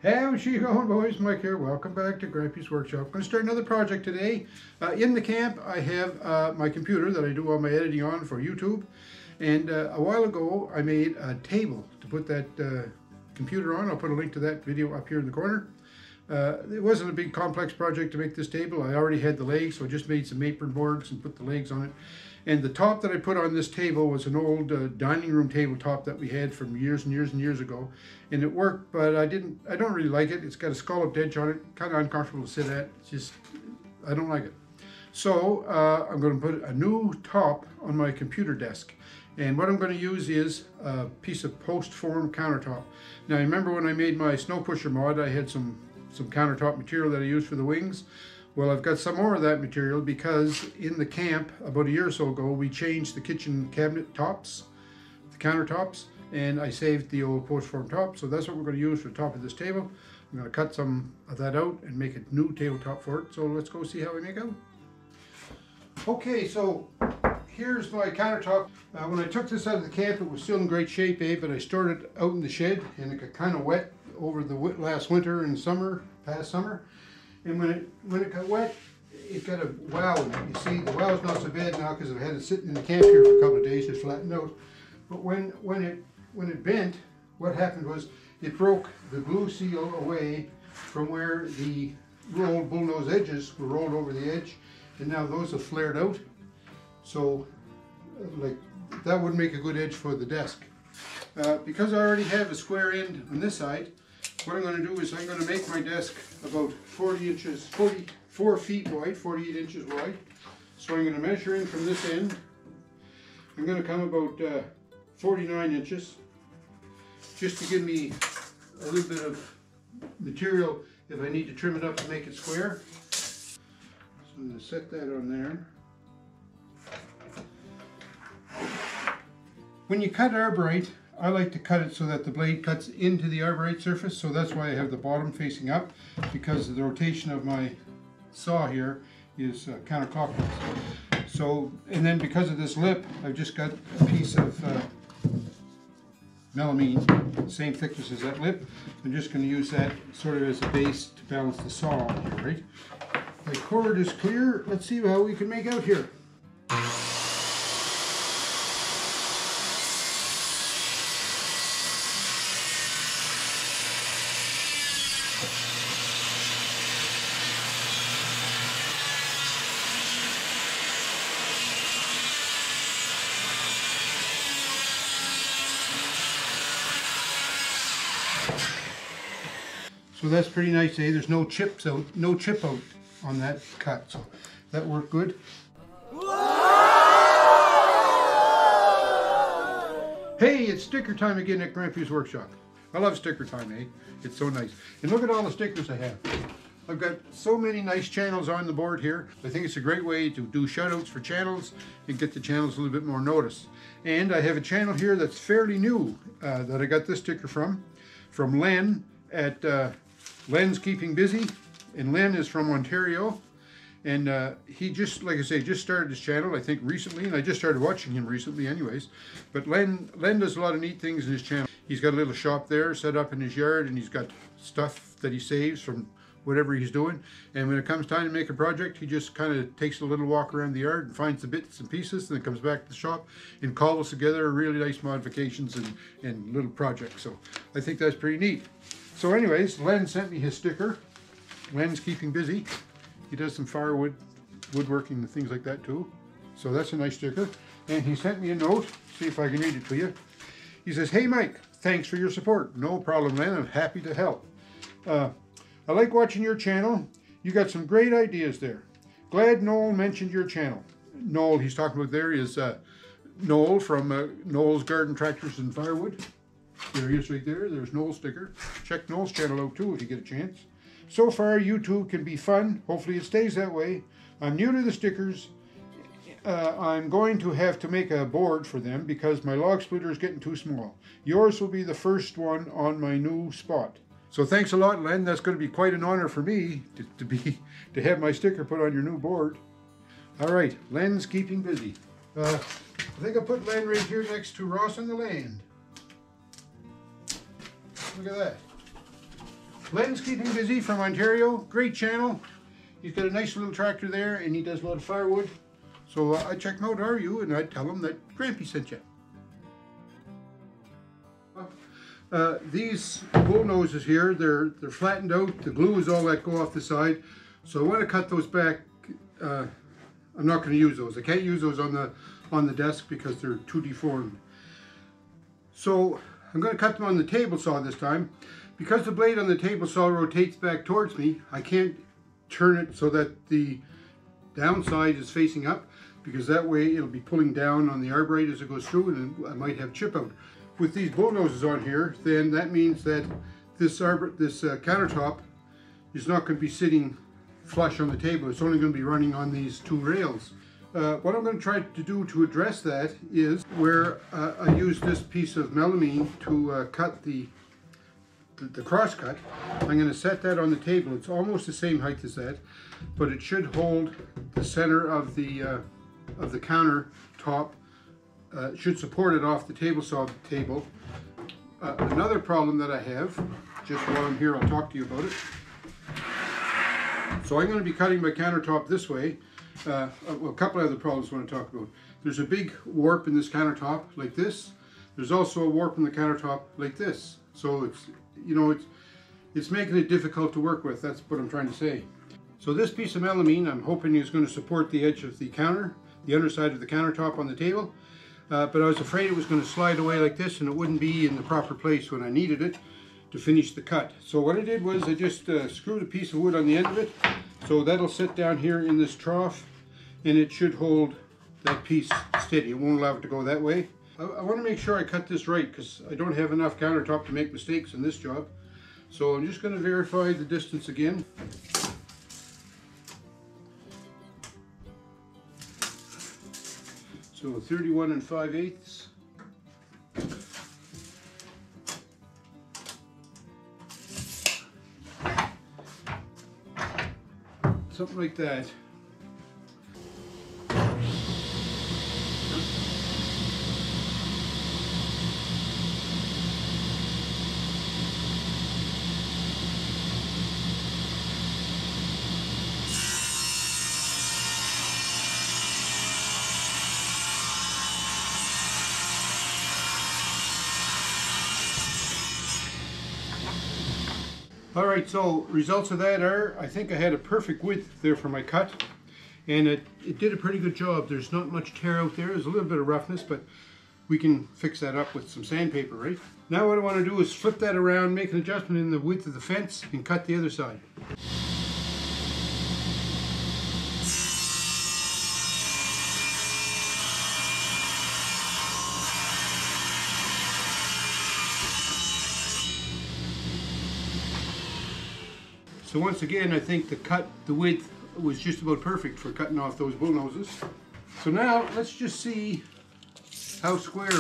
How's she going, boys? Mike here. Welcome back to Grampie's Workshop. I'm going to start another project today. In the camp, I have my computer that I do all my editing on for YouTube. And a while ago, I made a table to put that computer on. I'll put a link to that video up here in the corner. It wasn't a big complex project to make this table. I already had the legs, so I just made some apron boards and put the legs on it. And the top that I put on this table was an old dining room tabletop that we had from years and years and years ago. And it worked, but I don't really like it. It's got a scalloped edge on it, kind of uncomfortable to sit at. It's just, I don't like it. So I'm going to put a new top on my computer desk. And what I'm going to use is a piece of post-form countertop. Now, I remember when I made my snow pusher mod, I had some countertop material that I used for the wings. Well, I've got some more of that material because in the camp about a year or so ago, we changed the kitchen cabinet tops, the countertops, and I saved the old post-form top. So that's what we're going to use for the top of this table. I'm going to cut some of that out and make a new tabletop for it. So let's go see how we make out. Okay, so here's my countertop. When I took this out of the camp, it was still in great shape, but I stored it out in the shed and it got kind of wet over the last winter and summer, past summer. And when it got wet, it got a wow. You see, the wow is not so bad now because I've had it sitting in the camp here for a couple of days. It's flattened out. But when it bent, what happened was it broke the glue seal away from where the rolled bullnose edges were rolled over the edge, and now those have flared out. So, like, that wouldn't make a good edge for the desk. Because I already have a square end on this side, what I'm going to do is I'm going to make my desk about 44 feet wide, 48 inches wide. So I'm going to measure in from this end. I'm going to come about 49 inches, just to give me a little bit of material if I need to trim it up to make it square. So I'm going to set that on there. When you cut arborite, I like to cut it so that the blade cuts into the arborite surface, so that's why I have the bottom facing up, because the rotation of my saw here is counterclockwise. So, and then because of this lip, I've just got a piece of melamine, same thickness as that lip. I'm just going to use that sort of as a base to balance the saw on here, right? My cord is clear. Let's see how we can make out here. So that's pretty nice, eh? There's no chip out on that cut, so that worked good. Hey, it's sticker time again at Grampie's Workshop. I love sticker time, eh? It's so nice. And look at all the stickers I have. I've got so many nice channels on the board here. I think it's a great way to do shout-outs for channels and get the channels a little bit more notice. And I have a channel here that's fairly new that I got this sticker from Len at Len's Keeping Busy, and Len is from Ontario, and he just, like I say, just started his channel, I think recently, and I just started watching him recently anyways. But Len does a lot of neat things in his channel. He's got a little shop there set up in his yard, and he's got stuff that he saves from whatever he's doing. And when it comes time to make a project, he just kind of takes a little walk around the yard and finds the bits and pieces, and then comes back to the shop and cobbles together really nice modifications and little projects. So I think that's pretty neat. So anyways, Len sent me his sticker. Len's Keeping Busy. He does some firewood, woodworking and things like that too. So that's a nice sticker. And he sent me a note. See if I can read it to you. He says, "Hey Mike, thanks for your support." No problem, Len. I'm happy to help. I like watching your channel. You got some great ideas there. Glad Noel mentioned your channel. Noel, he's talking about there is Noel from Noel's Garden Tractors and Firewood. There he is right there. There's Noel's sticker. Check Noel's channel out too if you get a chance. So far, YouTube can be fun. Hopefully it stays that way. I'm new to the stickers. I'm going to have to make a board for them because my log splitter is getting too small. Yours will be the first one on my new spot. So thanks a lot, Len. That's going to be quite an honor for me to have my sticker put on your new board. All right, Len's Keeping Busy. I think I'll put Len right here next to Ross on the Land. Look at that. Len's keeping busy from Ontario. Great channel. He's got a nice little tractor there and he does a lot of firewood. So I check him out, are you? And I tell him that Grampie sent you. These bull noses here, they're flattened out. The glue is all let go off the side. So I want to cut those back. I'm not going to use those. I can't use those on the desk because they're too deformed. So I'm going to cut them on the table saw this time. Because the blade on the table saw rotates back towards me, I can't turn it so that the downside is facing up, because that way it'll be pulling down on the arborite as it goes through and I might have chip out. With these bull noses on here, then that means that this countertop is not going to be sitting flush on the table. It's only going to be running on these two rails. What I'm going to try to do to address that is where I use this piece of melamine to cut the cross cut. I'm going to set that on the table. It's almost the same height as that, but it should hold the center of the countertop. Should support it off the table saw table. Another problem that I have, just while I'm here I'll talk to you about it. So I'm going to be cutting my countertop this way. Well, a couple other problems I want to talk about. There's a big warp in this countertop like this. There's also a warp in the countertop like this. So it's making it difficult to work with. That's what I'm trying to say. So this piece of melamine I'm hoping is going to support the edge of the underside of the countertop on the table. But I was afraid it was going to slide away like this and it wouldn't be in the proper place when I needed it to finish the cut. So what I did was I just screwed a piece of wood on the end of it. So that'll sit down here in this trough and it should hold that piece steady. It won't allow it to go that way. I want to make sure I cut this right because I don't have enough countertop to make mistakes in this job. So I'm just going to verify the distance again. So 31 5/8. Something like that. Alright, so results of that are, I think I had a perfect width there for my cut, and it did a pretty good job. There's not much tear out there. There's a little bit of roughness, but we can fix that up with some sandpaper, right? Now what I want to do is flip that around, make an adjustment in the width of the fence, and cut the other side. So once again, I think the width was just about perfect for cutting off those bull noses. So now let's just see how square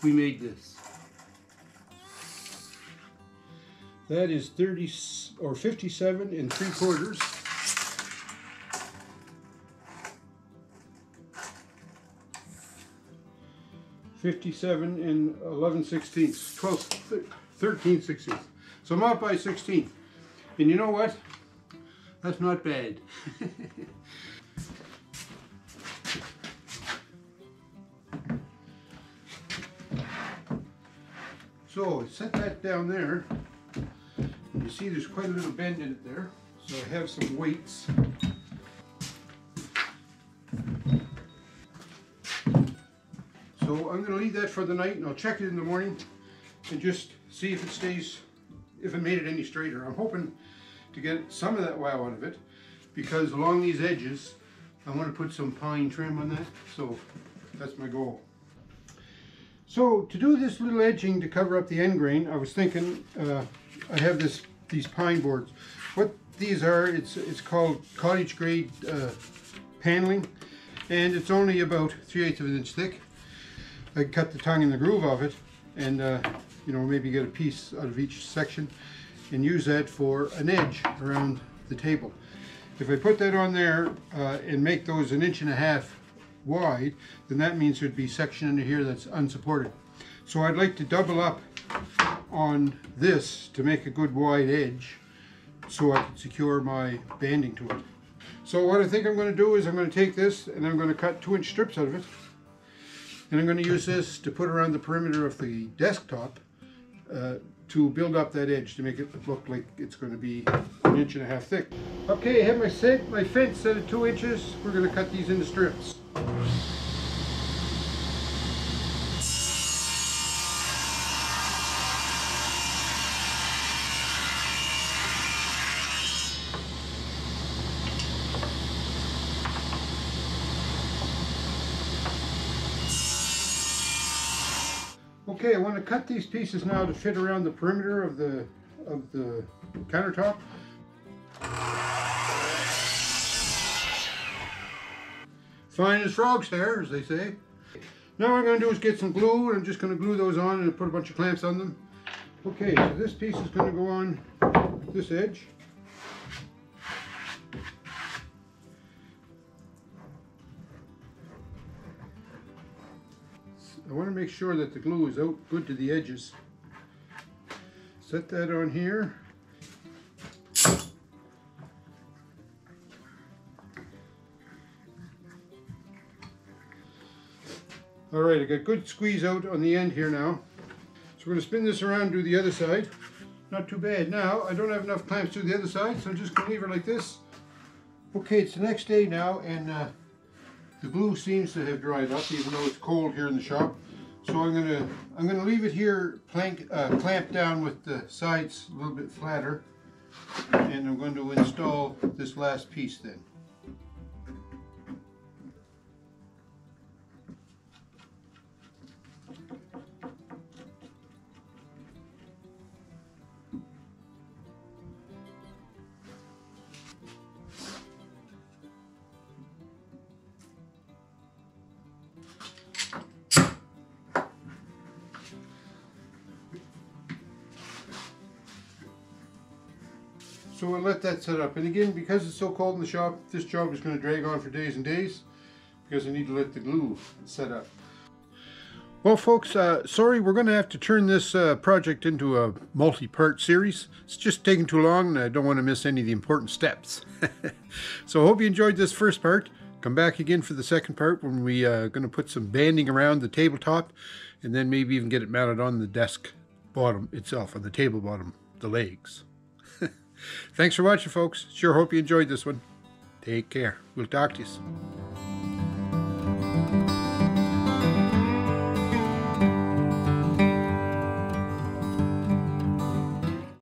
we made this. That is 57 3/4. (57 11/16, 13/16. So I'm off by 16. And you know what? That's not bad. So set that down there. You see there's quite a little bend in it there. So I have some weights. So I'm going to leave that for the night and I'll check it in the morning and just see if it stays, if it made it any straighter. I'm hoping to get some of that wow out of it because along these edges I want to put some pine trim on that, so that's my goal. So to do this little edging to cover up the end grain, I was thinking I have these pine boards. What these are, it's called cottage grade paneling, and it's only about 3/8 of an inch thick. I cut the tongue and the groove of it and maybe get a piece out of each section and use that for an edge around the table. If I put that on there and make those 1.5 inches wide, then that means there'd be section under here that's unsupported. So I'd like to double up on this to make a good wide edge so I can secure my banding to it. So what I think I'm going to do is I'm going to take this and I'm going to cut 2-inch strips out of it. And I'm going to use this to put around the perimeter of the desktop to build up that edge to make it look like it's going to be 1.5 inches thick. Okay, I have my fence set at 2 inches. We're going to cut these into strips. Okay, I want to cut these pieces now to fit around the perimeter of the countertop. Fine as frog's hair, as they say. Now what I'm going to do is get some glue, and I'm just going to glue those on and put a bunch of clamps on them. Okay, so this piece is going to go on this edge. I want to make sure that the glue is out good to the edges. Set that on here. Alright, I got good squeeze out on the end here now. So we're going to spin this around and do the other side. Not too bad. Now, I don't have enough clamps to do the other side, so I'm just going to leave it like this. Okay, it's the next day now, and the glue seems to have dried up, even though it's cold here in the shop. So I'm gonna leave it here, clamped down with the sides a little bit flatter, and I'm going to install this last piece then. So we'll let that set up. And again, because it's so cold in the shop, this job is going to drag on for days and days because I need to let the glue set up. Well folks, sorry, we're going to have to turn this project into a multi-part series. It's just taking too long and I don't want to miss any of the important steps. So I hope you enjoyed this first part. Come back again for the second part when we are going to put some banding around the tabletop and then maybe even get it mounted on the desk bottom itself, on the table bottom, the legs. Thanks for watching, folks. Sure hope you enjoyed this one. Take care. We'll talk to you soon.